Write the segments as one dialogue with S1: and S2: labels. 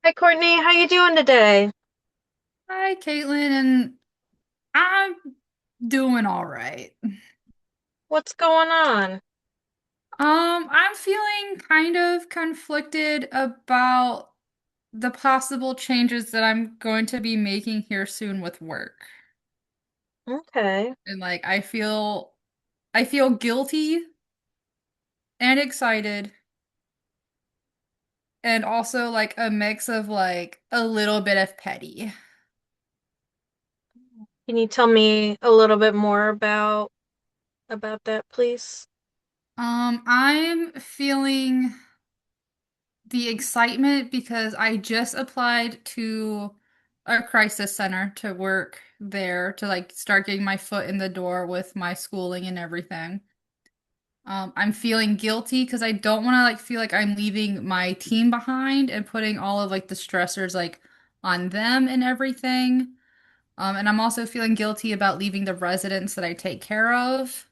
S1: Hi Courtney, how you doing today?
S2: Hi, Kaitlin, and I'm doing all right.
S1: What's going on?
S2: I'm feeling kind of conflicted about the possible changes that I'm going to be making here soon with work.
S1: Okay.
S2: And like I feel guilty and excited and also like a mix of like a little bit of petty.
S1: Can you tell me a little bit more about that, please?
S2: I'm feeling the excitement because I just applied to a crisis center to work there to like start getting my foot in the door with my schooling and everything. I'm feeling guilty because I don't want to like feel like I'm leaving my team behind and putting all of like the stressors like on them and everything. And I'm also feeling guilty about leaving the residents that I take care of.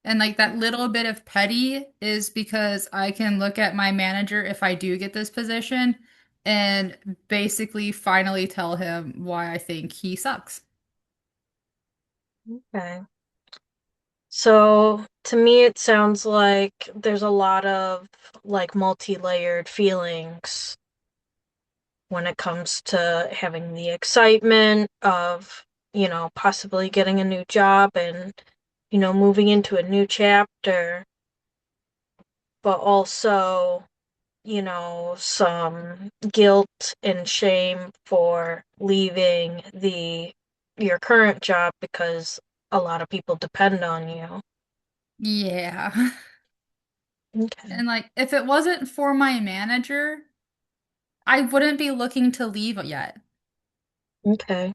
S2: And like that little bit of petty is because I can look at my manager if I do get this position and basically finally tell him why I think he sucks.
S1: Okay. So to me it sounds like there's a lot of like multi-layered feelings when it comes to having the excitement of, possibly getting a new job and, moving into a new chapter, but also some guilt and shame for leaving the your current job because a lot of people depend on you.
S2: Yeah.
S1: Okay.
S2: And like if it wasn't for my manager, I wouldn't be looking to leave yet.
S1: Okay.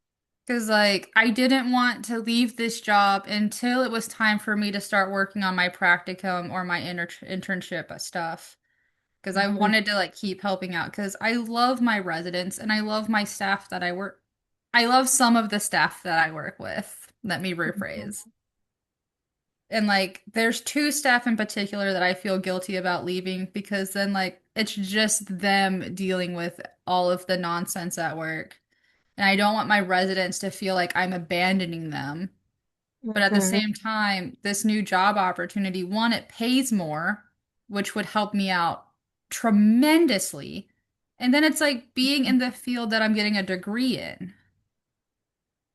S2: Because like I didn't want to leave this job until it was time for me to start working on my practicum or my internship stuff. Because I
S1: Mhm.
S2: wanted to like keep helping out because I love my residents and I love my staff that I work. I love some of the staff that I work with. Let me rephrase. And like there's two staff in particular that I feel guilty about leaving because then like it's just them dealing with all of the nonsense at work. And I don't want my residents to feel like I'm abandoning them. But at the
S1: Mhm.
S2: same time, this new job opportunity, one, it pays more, which would help me out tremendously. And then it's like being in the field that I'm getting a degree in.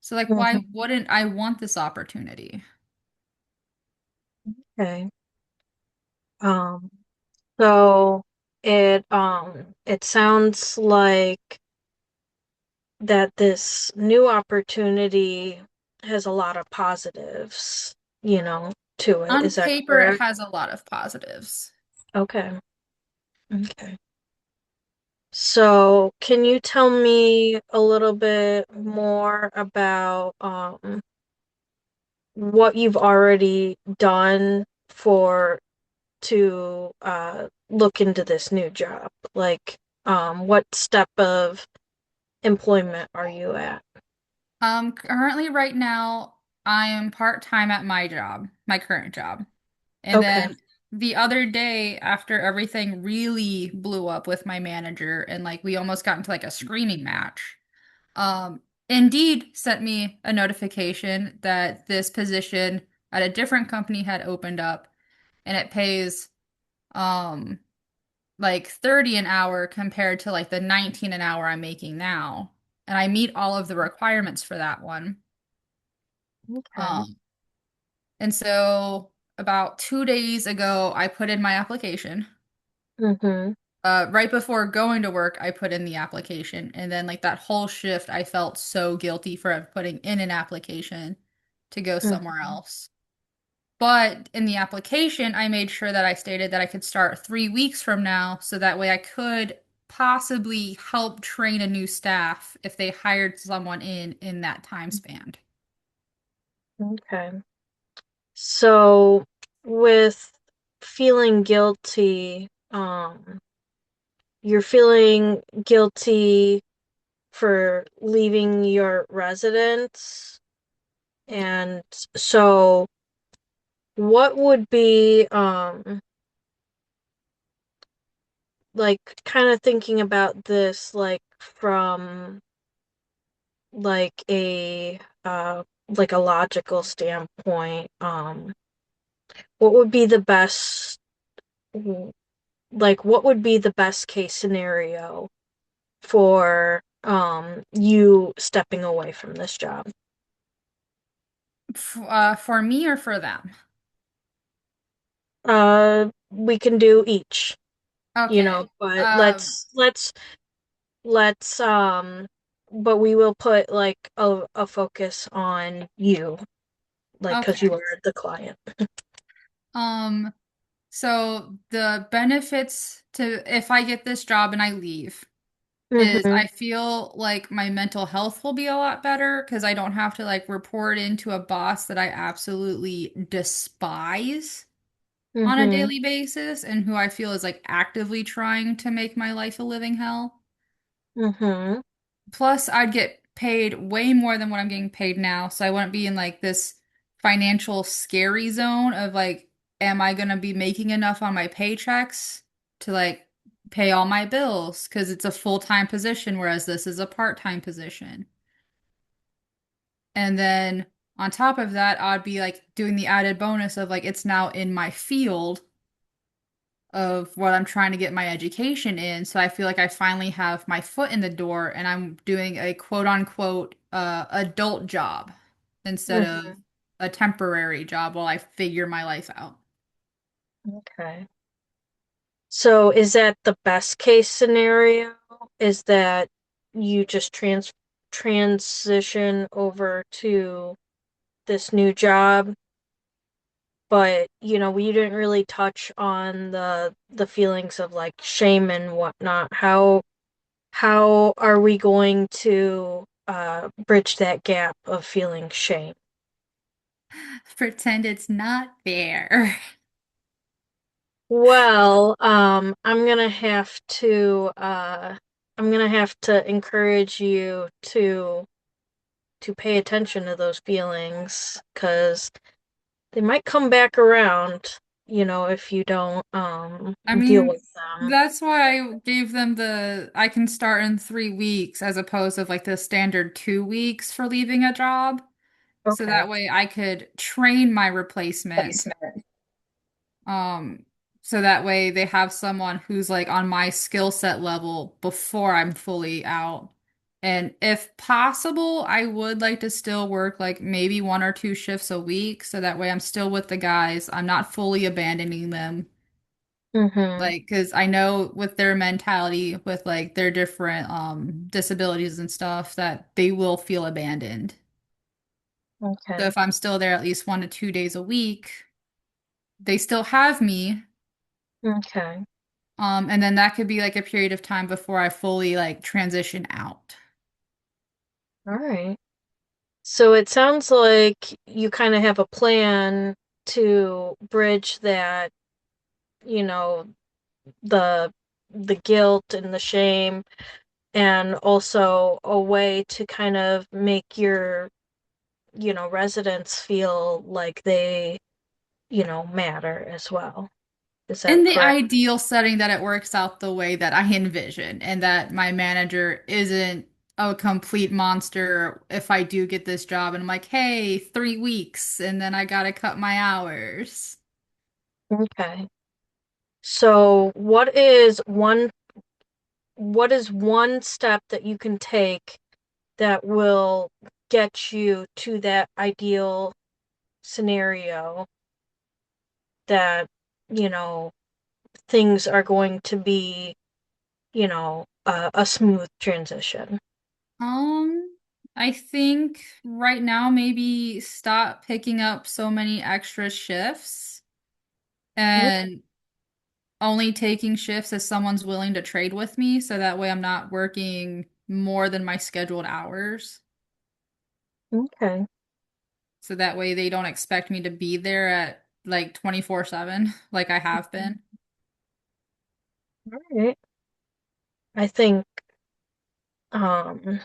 S2: So like why
S1: Mhm.
S2: wouldn't I want this opportunity?
S1: Okay. Um, so it sounds like that this new opportunity has a lot of positives, to it.
S2: On
S1: Is that
S2: paper, it
S1: correct?
S2: has a lot of positives.
S1: Okay. Okay. So, can you tell me a little bit more about what you've already done for to look into this new job? Like, what step of employment are you at?
S2: Currently right now, I am part-time at my job, my current job. And
S1: Okay.
S2: then the other day, after everything really blew up with my manager and like we almost got into like a screaming match, Indeed sent me a notification that this position at a different company had opened up and it pays um like 30 an hour compared to like the 19 an hour I'm making now. And I meet all of the requirements for that one.
S1: Okay.
S2: Um, and so about 2 days ago, I put in my application.
S1: Mm-hmm.
S2: Right before going to work, I put in the application. And then, like, that whole shift, I felt so guilty for putting in an application to go somewhere
S1: Mm-hmm.
S2: else. But in the application, I made sure that I stated that I could start 3 weeks from now. So that way I could possibly help train a new staff if they hired someone in that time span.
S1: Okay. So, with feeling guilty, you're feeling guilty for leaving your residence. And so, what would be like kind of thinking about this from like a logical standpoint, what would be the best what would be the best case scenario for you stepping away from this job?
S2: For me or for them?
S1: We can do each,
S2: Okay.
S1: but let's but we will put like a focus on you, like because you
S2: Okay.
S1: are the client.
S2: Um, so the benefits to if I get this job and I leave is
S1: Mm-hmm.
S2: I feel like my mental health will be a lot better because I don't have to like report into a boss that I absolutely despise on a
S1: Mm-hmm.
S2: daily basis and who I feel is like actively trying to make my life a living hell.
S1: Mm-hmm.
S2: Plus, I'd get paid way more than what I'm getting paid now, so I wouldn't be in like this financial scary zone of like, am I gonna be making enough on my paychecks to like pay all my bills? Because it's a full-time position, whereas this is a part-time position. And then on top of that, I'd be like doing the added bonus of like it's now in my field of what I'm trying to get my education in. So I feel like I finally have my foot in the door and I'm doing a quote unquote adult job instead of
S1: Mm-hmm.
S2: a temporary job while I figure my life out.
S1: Okay. So is that the best case scenario? Is that you just transition over to this new job, but we didn't really touch on the feelings of like shame and whatnot. How are we going to bridge that gap of feeling shame?
S2: Pretend it's not there.
S1: Well, I'm gonna have to encourage you to pay attention to those feelings because they might come back around, if you don't
S2: I
S1: deal
S2: mean,
S1: with them.
S2: that's why I gave them the I can start in 3 weeks as opposed to like the standard 2 weeks for leaving a job. So
S1: Okay.
S2: that way I could train my replacement.
S1: Placement.
S2: Um, so that way they have someone who's like on my skill set level before I'm fully out. And if possible, I would like to still work like maybe 1 or 2 shifts a week. So that way I'm still with the guys. I'm not fully abandoning them.
S1: Mm-hmm.
S2: Like, because I know with their mentality, with like their different disabilities and stuff, that they will feel abandoned. So
S1: Okay.
S2: if I'm still there at least 1 to 2 days a week, they still have me.
S1: Okay.
S2: And then that could be like a period of time before I fully like transition out.
S1: All right. So it sounds like you kind of have a plan to bridge that, you know, the the guilt and the shame, and also a way to kind of make your, residents feel like they, matter as well. Is
S2: In
S1: that
S2: the
S1: correct?
S2: ideal setting that it works out the way that I envision and that my manager isn't a complete monster if I do get this job and I'm like, hey, 3 weeks and then I gotta cut my hours.
S1: Okay. So what is one step that you can take that will get you to that ideal scenario that, you know, things are going to be, a smooth transition?
S2: Um, I think right now maybe stop picking up so many extra shifts and only taking shifts as someone's willing to trade with me, so that way I'm not working more than my scheduled hours.
S1: Okay.
S2: So that way they don't expect me to be there at like 24/7 like I have been.
S1: All right. I think, um,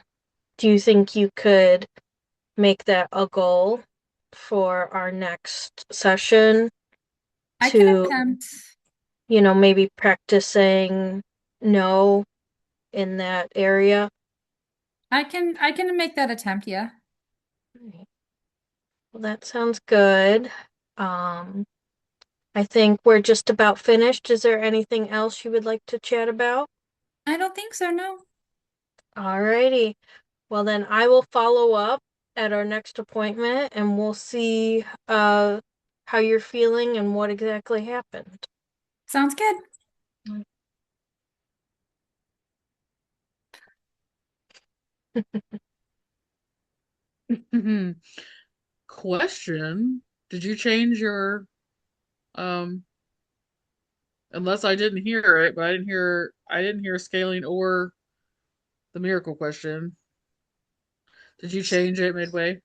S1: do you think you could make that a goal for our next session
S2: I can
S1: to,
S2: attempt.
S1: maybe practicing? no in that area?
S2: I can make that attempt, yeah.
S1: Right. Well, that sounds good. Um, I think we're just about finished. Is there anything else you would like to chat about?
S2: I don't think so, no.
S1: Alrighty. Well, then I will follow up at our next appointment and we'll see how you're feeling and what exactly happened.
S2: Sounds good.
S3: Question. Did you change your um unless I didn't hear it, but I didn't hear scaling or the miracle question. Did you change it midway?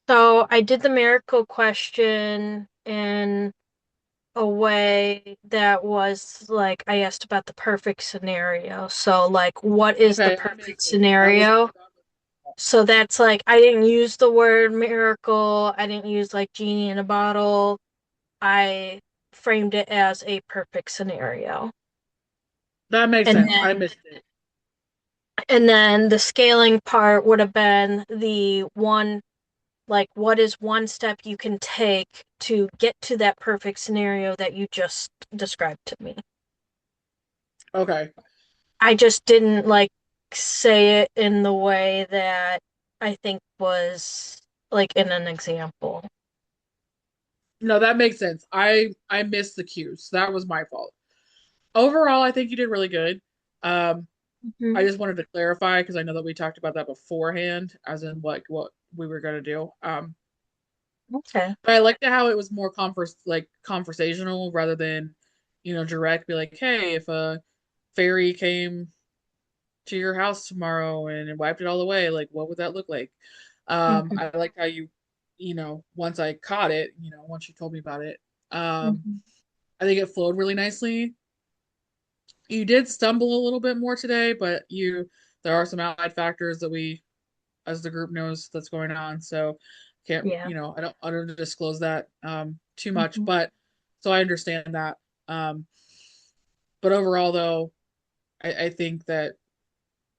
S1: So I did the miracle question in a way that was like I asked about the perfect scenario. So like what is the
S3: Okay, that
S1: perfect
S3: makes sense. That was
S1: scenario? So that's like I didn't use the word miracle. I didn't use like genie in a bottle. I framed it as a perfect scenario.
S3: that makes
S1: And
S3: sense. I
S1: then
S3: missed it.
S1: and then the scaling part would have been the one like what is one step you can take to get to that perfect scenario that you just described to me.
S3: Okay.
S1: I just didn't like say it in the way that I think was like in an example.
S3: No, that makes sense. I missed the cues. That was my fault. Overall, I think you did really good. Um, I
S1: Mhm.
S3: just wanted to clarify because I know that we talked about that beforehand, as in what we were gonna do.
S1: Okay.
S3: But I liked how it was more conversational rather than, direct. Be like, hey, if a fairy came to your house tomorrow and it wiped it all away, like what would that look like?
S1: Hmm.
S3: I liked how once I caught it, once you told me about it,
S1: Hmm.
S3: I think it flowed really nicely. You did stumble a little bit more today, but there are some outside factors that we as the group knows that's going on. So can't,
S1: Yeah.
S3: I don't disclose that too much,
S1: Hmm.
S3: but so I understand that. Um, but overall though, I think that,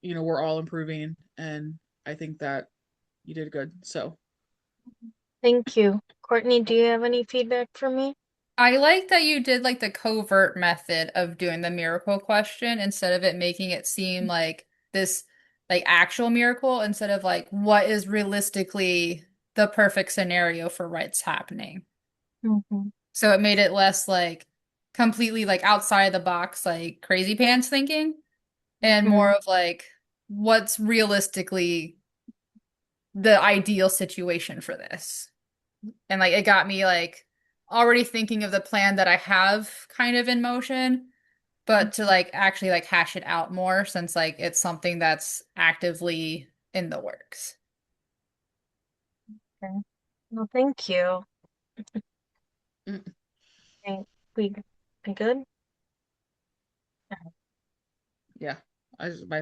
S3: we're all improving and I think that you did good. So
S1: Thank you. Courtney, do you have any feedback for me?
S2: I like that you did like the covert method of doing the miracle question instead of it making it seem like this like actual miracle instead of like what is realistically the perfect scenario for what's happening.
S1: Hmm.
S2: So it made it less like completely like outside the box like crazy pants thinking and
S1: Hmm.
S2: more of like what's realistically the ideal situation for this. And like it got me like already thinking of the plan that I have kind of in motion, but to like actually like hash it out more since like it's something that's actively in the works.
S1: Okay. Well, thank you.
S3: mm,
S1: Think we good?
S3: yeah, my